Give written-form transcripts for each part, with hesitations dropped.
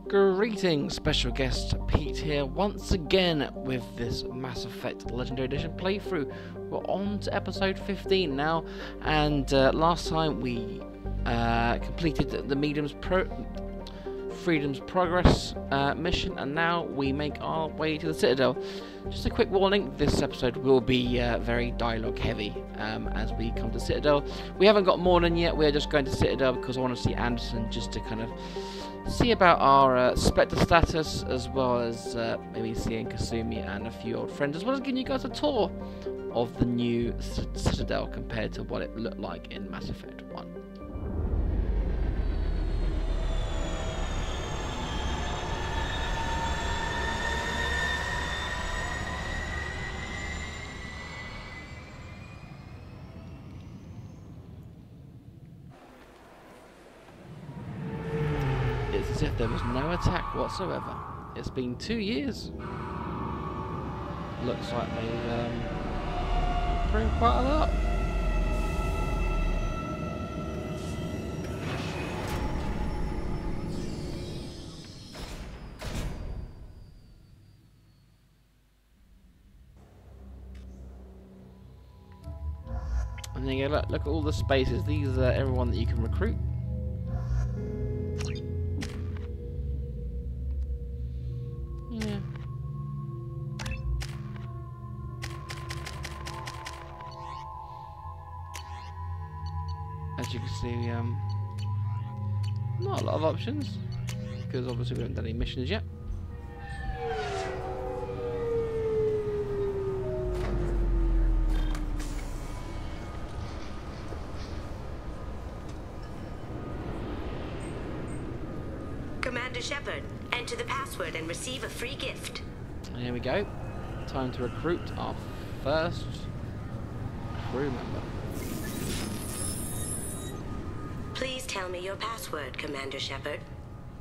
Greetings, special guest Pete here once again with this Mass Effect Legendary Edition playthrough. We're on to episode 15 now, and last time we completed the Freedom's Progress mission, and now we make our way to the Citadel. Just a quick warning, this episode will be very dialogue heavy as we come to Citadel. We haven't got Morning yet, we're just going to Citadel because I want to see Anderson just to kind of see about our Spectre status, as well as maybe seeing Kasumi and a few old friends, as well as giving you guys a tour of the new Citadel compared to what it looked like in Mass Effect 1. As if there was no attack whatsoever. It's been 2 years. Looks like they've improved quite a lot. And then you look at all the spaces. These are everyone that you can recruit. As you can see, not a lot of options, because obviously we haven't done any missions yet. Commander Shepard, enter the password and receive a free gift. And here we go. Time to recruit our first crew member. Please tell me your password, Commander Shepard.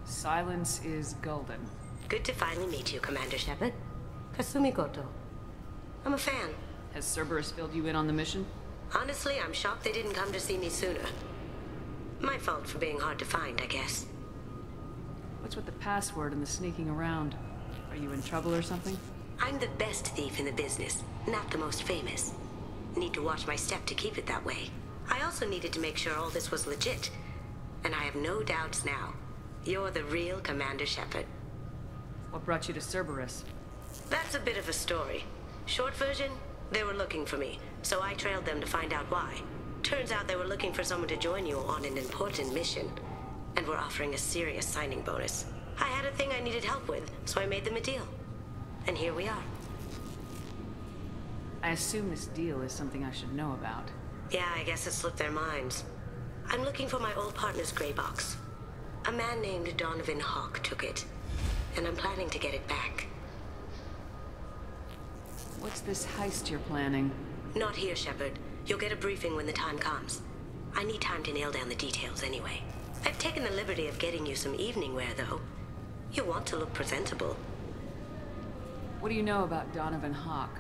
Silence is golden. Good to finally meet you, Commander Shepard. Kasumi Goto. I'm a fan. Has Cerberus filled you in on the mission? Honestly, I'm shocked they didn't come to see me sooner. My fault for being hard to find, I guess. What's with the password and the sneaking around? Are you in trouble or something? I'm the best thief in the business, not the most famous. Need to watch my step to keep it that way. I also needed to make sure all this was legit. And I have no doubts now. You're the real Commander Shepard. What brought you to Cerberus? That's a bit of a story. Short version, they were looking for me, so I trailed them to find out why. Turns out they were looking for someone to join you on an important mission, and were offering a serious signing bonus. I had a thing I needed help with, so I made them a deal. And here we are. I assume this deal is something I should know about. Yeah, I guess it slipped their minds. I'm looking for my old partner's gray box. A man named Donovan Hawk took it, and I'm planning to get it back. What's this heist you're planning? Not here, Shepard. You'll get a briefing when the time comes. I need time to nail down the details anyway. I've taken the liberty of getting you some evening wear, though. You want to look presentable. What do you know about Donovan Hawk?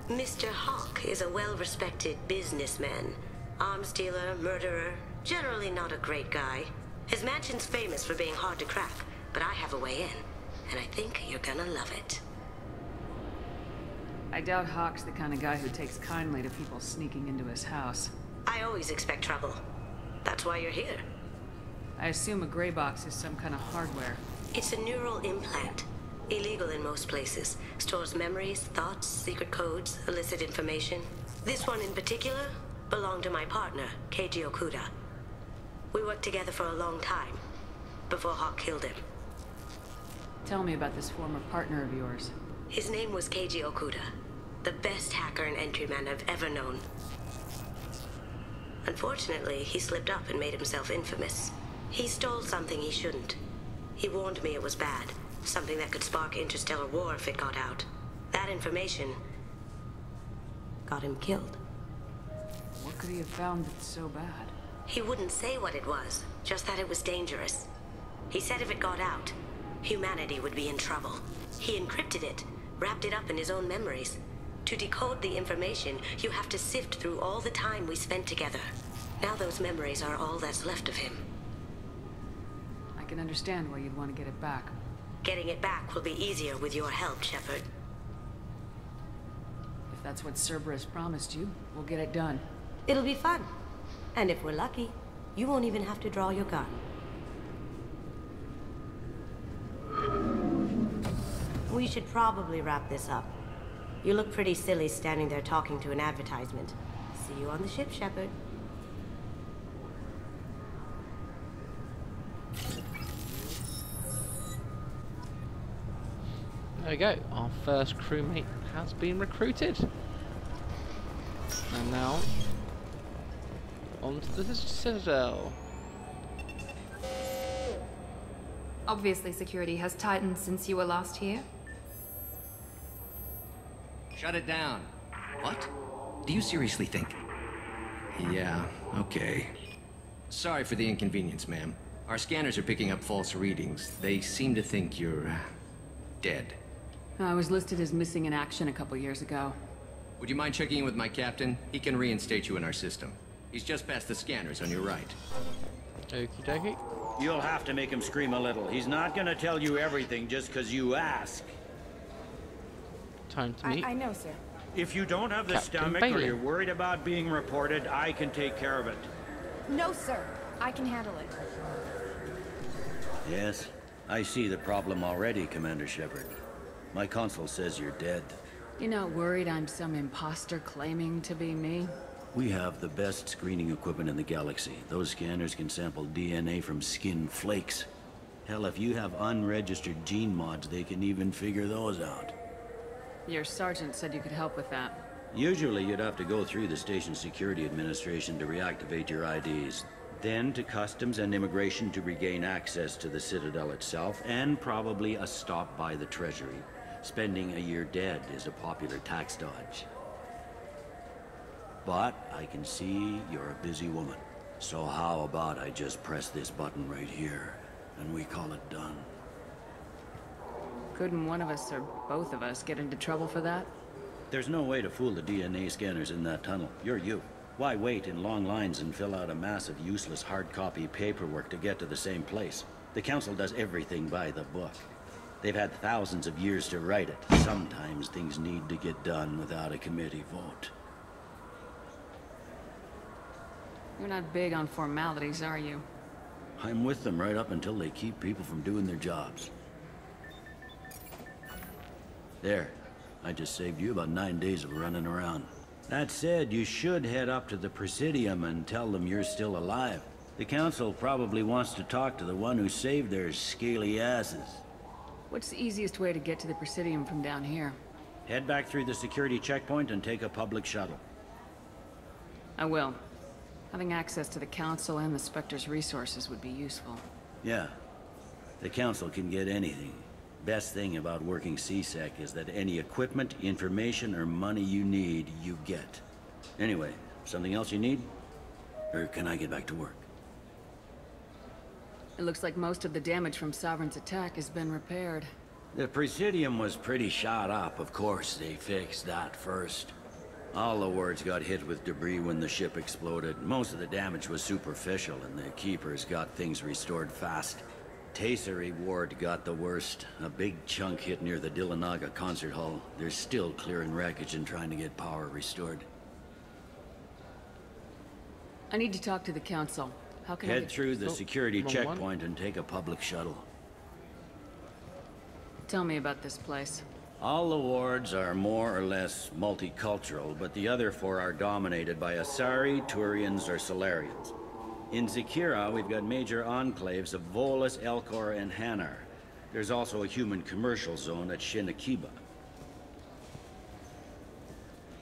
Mr. Hawk is a well-respected businessman. Arms dealer, murderer, generally not a great guy. His mansion's famous for being hard to crack, but I have a way in, and I think you're gonna love it. I doubt Hawk's the kind of guy who takes kindly to people sneaking into his house. I always expect trouble. That's why you're here. I assume a gray box is some kind of hardware. It's a neural implant. Illegal in most places. Stores memories, thoughts, secret codes, illicit information. This one in particular belonged to my partner, Keiji Okuda. We worked together for a long time, before Hawk killed him. Tell me about this former partner of yours. His name was Keiji Okuda, the best hacker and entryman I've ever known. Unfortunately, he slipped up and made himself infamous. He stole something he shouldn't. He warned me it was bad. Something that could spark interstellar war if it got out. That information got him killed. What could he have found that's so bad? He wouldn't say what it was, just that it was dangerous. He said if it got out, humanity would be in trouble. He encrypted it, wrapped it up in his own memories. To decode the information, you have to sift through all the time we spent together. Now those memories are all that's left of him. I can understand why you'd want to get it back. Getting it back will be easier with your help, Shepard. If that's what Cerberus promised you, we'll get it done. It'll be fun. And if we're lucky, you won't even have to draw your gun. We should probably wrap this up. You look pretty silly standing there talking to an advertisement. See you on the ship, Shepard. There we go, our first crewmate has been recruited. And now, on to the Citadel. Obviously, security has tightened since you were last here. Shut it down. What? Do you seriously think? Yeah, okay. Sorry for the inconvenience, ma'am. Our scanners are picking up false readings. They seem to think you're... dead. I was listed as missing in action a couple years ago. Would you mind checking in with my captain? He can reinstate you in our system. He's just past the scanners on your right. Okie dokie. You'll have to make him scream a little. He's not gonna tell you everything just because you ask. Time to meet. I know, sir. If you don't have the Captain stomach Bailey. or you're worried about being reported, I can take care of it. No, sir. I can handle it. Yes, I see the problem already, Commander Shepard. My console says you're dead. You're not worried I'm some imposter claiming to be me? We have the best screening equipment in the galaxy. Those scanners can sample DNA from skin flakes. Hell, if you have unregistered gene mods, they can even figure those out. Your sergeant said you could help with that. Usually you'd have to go through the station security administration to reactivate your IDs. Then to customs and immigration to regain access to the Citadel itself, and probably a stop by the Treasury. Spending a year dead is a popular tax dodge. But I can see you're a busy woman. So how about I just press this button right here, and we call it done? Couldn't one of us or both of us get into trouble for that? There's no way to fool the DNA scanners in that tunnel. You're you. Why wait in long lines and fill out a massive useless hard copy paperwork to get to the same place? The Council does everything by the book. They've had thousands of years to write it. Sometimes things need to get done without a committee vote. You're not big on formalities, are you? I'm with them right up until they keep people from doing their jobs. There. I just saved you about 9 days of running around. That said, you should head up to the Presidium and tell them you're still alive. The Council probably wants to talk to the one who saved their scaly asses. What's the easiest way to get to the Presidium from down here? Head back through the security checkpoint and take a public shuttle. I will. Having access to the Council and the Spectre's resources would be useful. Yeah. The Council can get anything. Best thing about working C-Sec is that any equipment, information, or money you need, you get. Anyway, something else you need? Or can I get back to work? It looks like most of the damage from Sovereign's attack has been repaired. The Presidium was pretty shot up, of course. They fixed that first. All the wards got hit with debris when the ship exploded. Most of the damage was superficial, and the Keepers got things restored fast. Tasery Ward got the worst. A big chunk hit near the Dillanaga concert hall. They're still clearing wreckage and trying to get power restored. I need to talk to the Council. How can I Head get... through the Oh, security wrong checkpoint and take a public shuttle. Tell me about this place. All the wards are more or less multicultural, but the other four are dominated by Asari, Turians, or Solarians. In Zakira, we've got major enclaves of Volus, Elcor, and Hanar. There's also a human commercial zone at Shinakiba.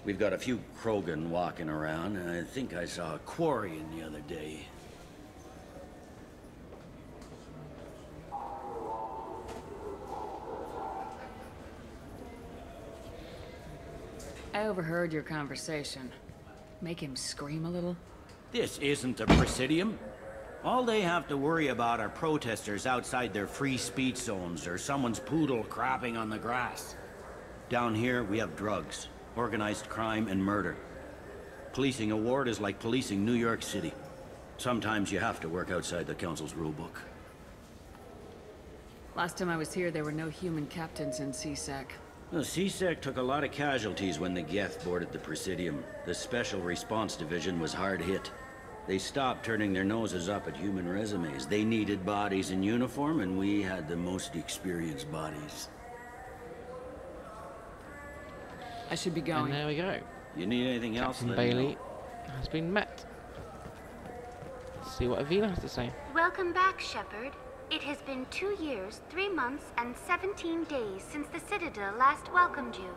We've got a few Krogan walking around, and I think I saw a Quarian the other day. I overheard your conversation. Make him scream a little? This isn't a Presidium. All they have to worry about are protesters outside their free speech zones or someone's poodle crapping on the grass. Down here, we have drugs, organized crime, and murder. Policing a ward is like policing New York City. Sometimes you have to work outside the Council's rulebook. Last time I was here, there were no human captains in CSEC. The CSEC took a lot of casualties when the Geth boarded the Presidium. The Special Response Division was hard hit. They stopped turning their noses up at human resumes. They needed bodies in uniform, and we had the most experienced bodies. I should be going. And there we go. You need anything else? Captain let me Bailey know. has been met. Let's see what Avila has to say. Welcome back, Shepard. It has been 2 years, 3 months, and 17 days since the Citadel last welcomed you.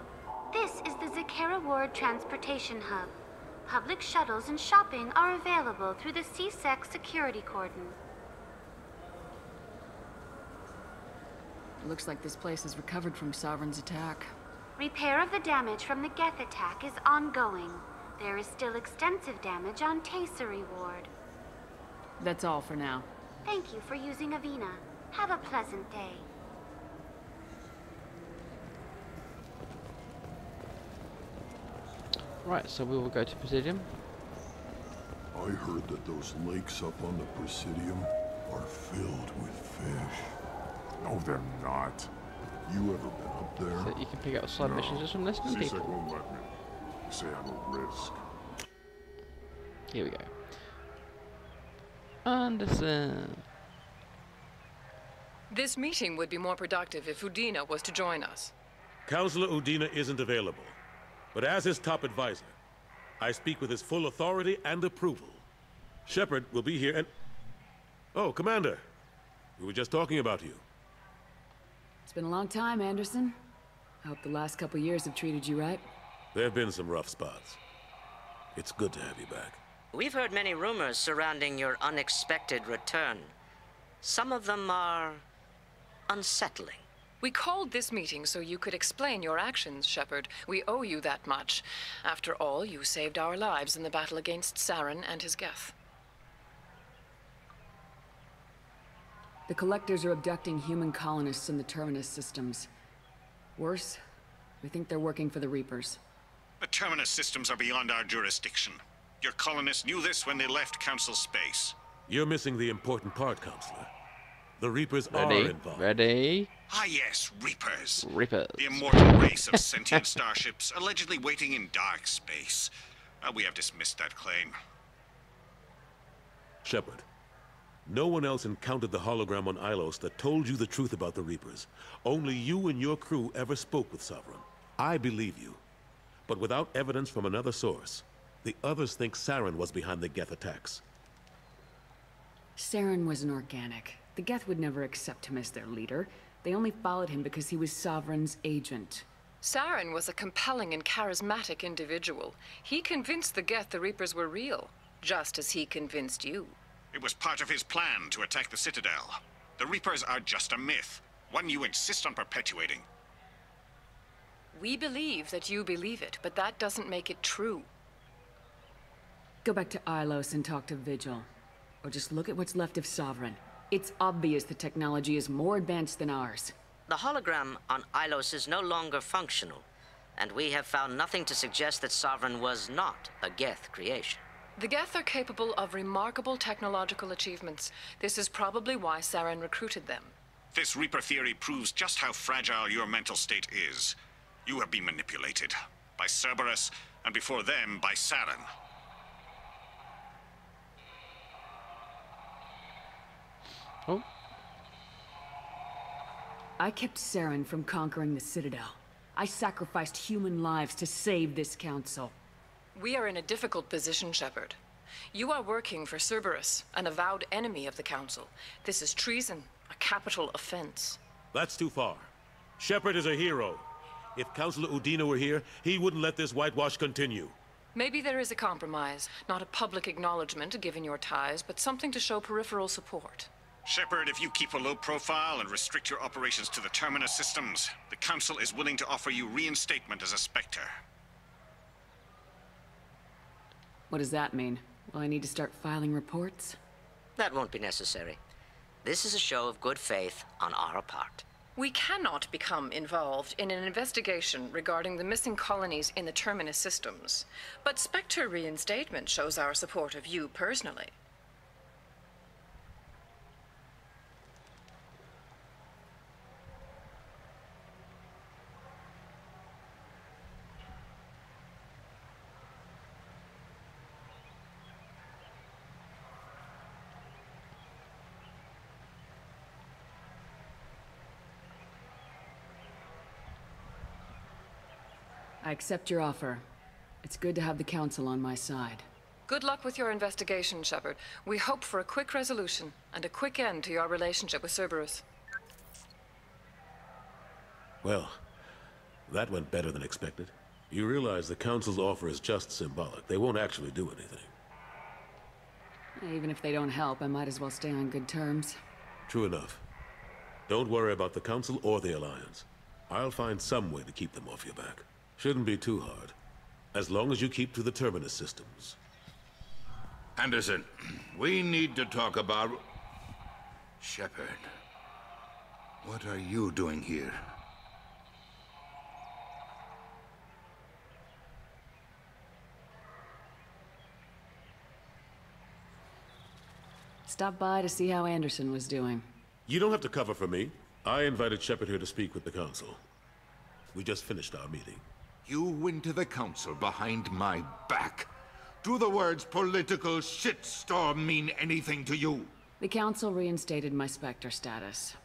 This is the Zakera Ward Transportation Hub. Public shuttles and shopping are available through the CSEC security cordon. Looks like this place has recovered from Sovereign's attack. Repair of the damage from the Geth attack is ongoing. There is still extensive damage on Tasery Ward. That's all for now. Thank you for using Avina. Have a pleasant day. Right, so we will go to Presidium. I heard that those lakes up on the Presidium are filled with fish. No, they're not. You ever been up there? So you can pick up side missions just from listening to CSEC people. won't let me. They say I'm a risk. Here we go. Anderson. This meeting would be more productive if Udina was to join us. Councillor Udina isn't available, but as his top advisor, I speak with his full authority and approval. Shepard will be here and... Oh, Commander. We were just talking about you. It's been a long time, Anderson. I hope the last couple years have treated you right. There have been some rough spots. It's good to have you back. We've heard many rumors surrounding your unexpected return. Some of them are unsettling. We called this meeting so you could explain your actions, Shepard. We owe you that much. After all, you saved our lives in the battle against Saren and his Geth. The Collectors are abducting human colonists in the Terminus systems. Worse, we think they're working for the Reapers. The Terminus systems are beyond our jurisdiction. Your colonists knew this when they left Council space. You're missing the important part, Counselor. The Reapers are Ready? involved. Ready? Ah yes, Reapers. Reapers. The immortal race of sentient starships allegedly waiting in dark space. We have dismissed that claim. Shepard, no one else encountered the hologram on Ilos that told you the truth about the Reapers. Only you and your crew ever spoke with Sovereign. I believe you. But without evidence from another source, the others think Saren was behind the Geth attacks. Saren was an organic. The Geth would never accept him as their leader. They only followed him because he was Sovereign's agent. Saren was a compelling and charismatic individual. He convinced the Geth the Reapers were real, just as he convinced you. It was part of his plan to attack the Citadel. The Reapers are just a myth, one you insist on perpetuating. We believe that you believe it, but that doesn't make it true. Go back to Ilos and talk to Vigil. Or just look at what's left of Sovereign. It's obvious the technology is more advanced than ours. The hologram on Ilos is no longer functional, and we have found nothing to suggest that Sovereign was not a Geth creation. The Geth are capable of remarkable technological achievements. This is probably why Saren recruited them. This Reaper theory proves just how fragile your mental state is. You have been manipulated by Cerberus, and before them, by Saren. Oh. I kept Saren from conquering the Citadel. I sacrificed human lives to save this council. We are in a difficult position, Shepard. You are working for Cerberus, an avowed enemy of the Council. This is treason, a capital offense. That's too far. Shepard is a hero. If Councillor Udina were here, he wouldn't let this whitewash continue. Maybe there is a compromise. Not a public acknowledgement given your ties, but something to show peripheral support. Shepard, if you keep a low profile and restrict your operations to the Terminus systems, the Council is willing to offer you reinstatement as a Spectre. What does that mean? Will I need to start filing reports? That won't be necessary. This is a show of good faith on our part. We cannot become involved in an investigation regarding the missing colonies in the Terminus systems, but Spectre reinstatement shows our support of you personally. I accept your offer. It's good to have the Council on my side. Good luck with your investigation, Shepard. We hope for a quick resolution and a quick end to your relationship with Cerberus. Well, that went better than expected. You realize the Council's offer is just symbolic. They won't actually do anything. Even if they don't help, I might as well stay on good terms. True enough. Don't worry about the Council or the Alliance. I'll find some way to keep them off your back. Shouldn't be too hard. As long as you keep to the Terminus systems. Anderson, we need to talk about... Shepard. What are you doing here? Stopped by to see how Anderson was doing. You don't have to cover for me. I invited Shepard here to speak with the Council. We just finished our meeting. You went to the Council behind my back. Do the words political shitstorm mean anything to you? The Council reinstated my Spectre status.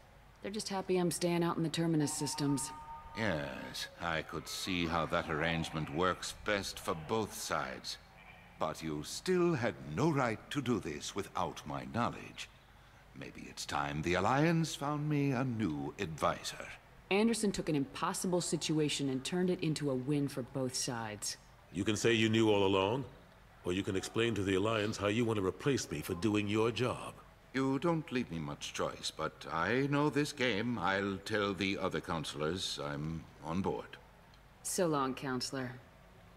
They're just happy I'm staying out in the Terminus systems. Yes, I could see how that arrangement works best for both sides. But you still had no right to do this without my knowledge. Maybe it's time the Alliance found me a new advisor. Anderson took an impossible situation and turned it into a win for both sides. You can say you knew all along, or you can explain to the Alliance how you want to replace me for doing your job. You don't leave me much choice, but I know this game. I'll tell the other counselors I'm on board. So long, Counselor.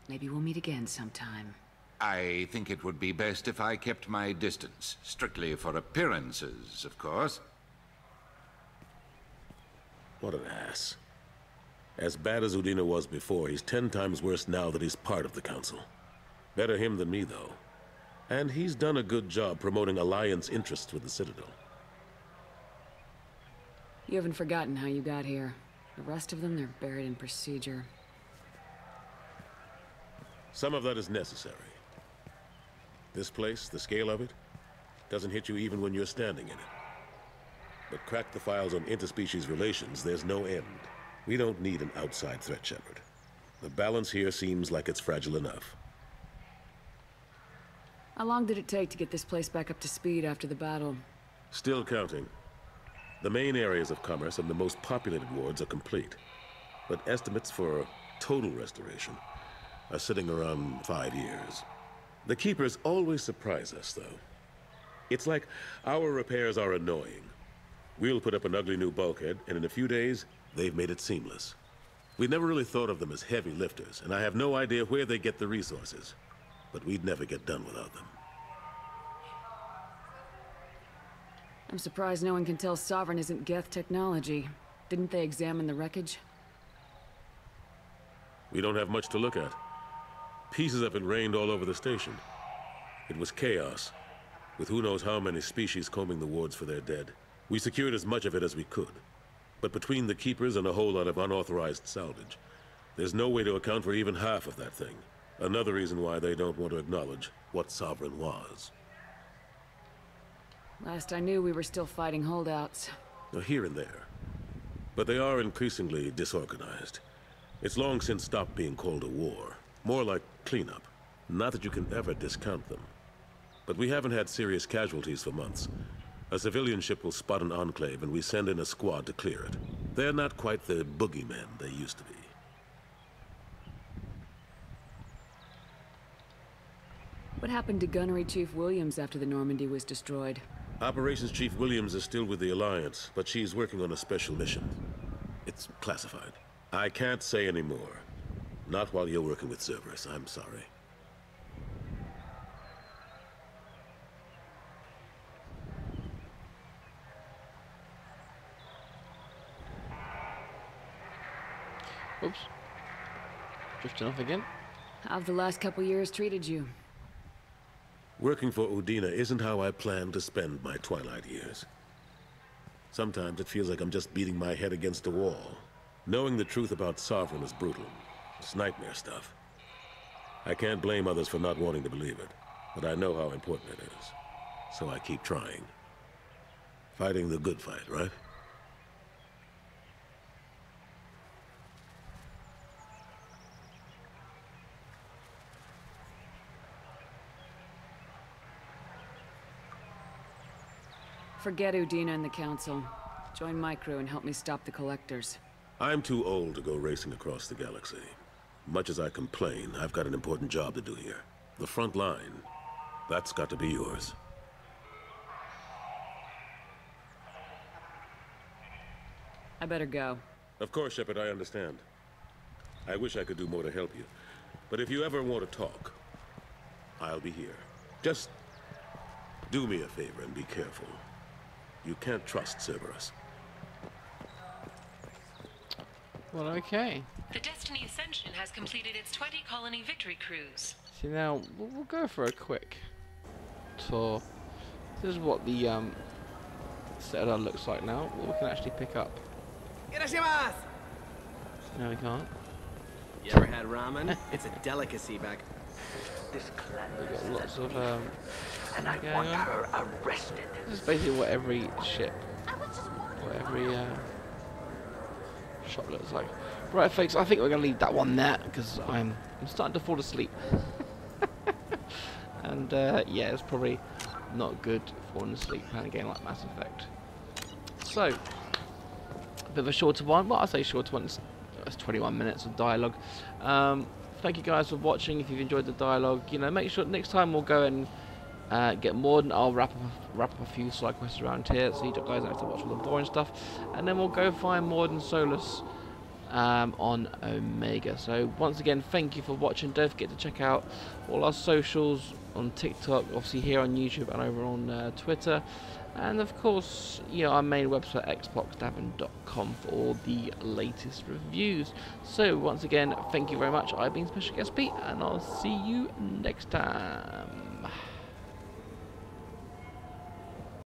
Maybe we'll meet again sometime. I think it would be best if I kept my distance. Strictly for appearances, of course. What an ass. As bad as Udina was before, he's 10 times worse now that he's part of the Council. Better him than me, though. And he's done a good job promoting Alliance interests with the Citadel. You haven't forgotten how you got here. The rest of them, they're buried in procedure. Some of that is necessary. This place, the scale of it, doesn't hit you even when you're standing in it. But crack the files on interspecies relations, there's no end. We don't need an outside threat, Shepard. The balance here seems like it's fragile enough. How long did it take to get this place back up to speed after the battle? Still counting. The main areas of commerce and the most populated wards are complete. But estimates for total restoration are sitting around 5 years. The Keepers always surprise us, though. It's like our repairs are annoying. We'll put up an ugly new bulkhead, and in a few days, they've made it seamless. We never really thought of them as heavy lifters, and I have no idea where they get the resources. But we'd never get done without them. I'm surprised no one can tell Sovereign isn't Geth technology. Didn't they examine the wreckage? We don't have much to look at. Pieces of it rained all over the station. It was chaos, with who knows how many species combing the wards for their dead. We secured as much of it as we could. But between the Keepers and a whole lot of unauthorized salvage, there's no way to account for even half of that thing. Another reason why they don't want to acknowledge what Sovereign was. Last I knew, we were still fighting holdouts. Here and there. But they are increasingly disorganized. It's long since stopped being called a war. More like cleanup. Not that you can ever discount them. But we haven't had serious casualties for months. A civilian ship will spot an enclave and we send in a squad to clear it. They're not quite the boogeymen they used to be. What happened to Gunnery Chief Williams after the Normandy was destroyed? Operations Chief Williams is still with the Alliance, but she's working on a special mission. It's classified. I can't say any more. Not while you're working with Cerberus, I'm sorry. Oops. Drifting off again. How've the last couple years treated you? Working for Udina isn't how I planned to spend my twilight years. Sometimes it feels like I'm just beating my head against a wall. Knowing the truth about Sovereign is brutal. It's nightmare stuff. I can't blame others for not wanting to believe it, but I know how important it is. So I keep trying. Fighting the good fight, right? Forget Udina and the Council. Join my crew and help me stop the Collectors. I'm too old to go racing across the galaxy. Much as I complain, I've got an important job to do here. The front line, that's got to be yours. I better go. Of course, Shepard, I understand. I wish I could do more to help you. But if you ever want to talk, I'll be here. Just do me a favor and be careful. You can't trust Cerberus. Well, okay. The Destiny Ascension has completed its 20-colony victory cruise. See, now, we'll go for a quick tour. This is what the Citadel looks like now. What we can actually pick up. No, we can't. You ever had ramen? It's a delicacy back. We've got lots of and I want her arrested. This is basically what every ship, what every shop looks like. Right, folks, I think we're gonna leave that one there because I'm starting to fall asleep. And yeah, it's probably not good falling asleep playing a game like Mass Effect. So, a bit of a shorter one. Well, I say shorter one. It's 21 minutes of dialogue. Thank you guys for watching. If you've enjoyed the dialogue, you know, make sure next time we'll go and get Morden. I'll wrap up a few side quests around here, so you guys don't have to watch all the boring stuff. And then we'll go find Morden Solus on Omega. So once again, thank you for watching. Don't forget to check out all our socials on TikTok, obviously here on YouTube and over on Twitter. And of course, you know, our main website, xboxtavern.com, for all the latest reviews. So once again, thank you very much. I've been Special Guest Pete, and I'll see you next time.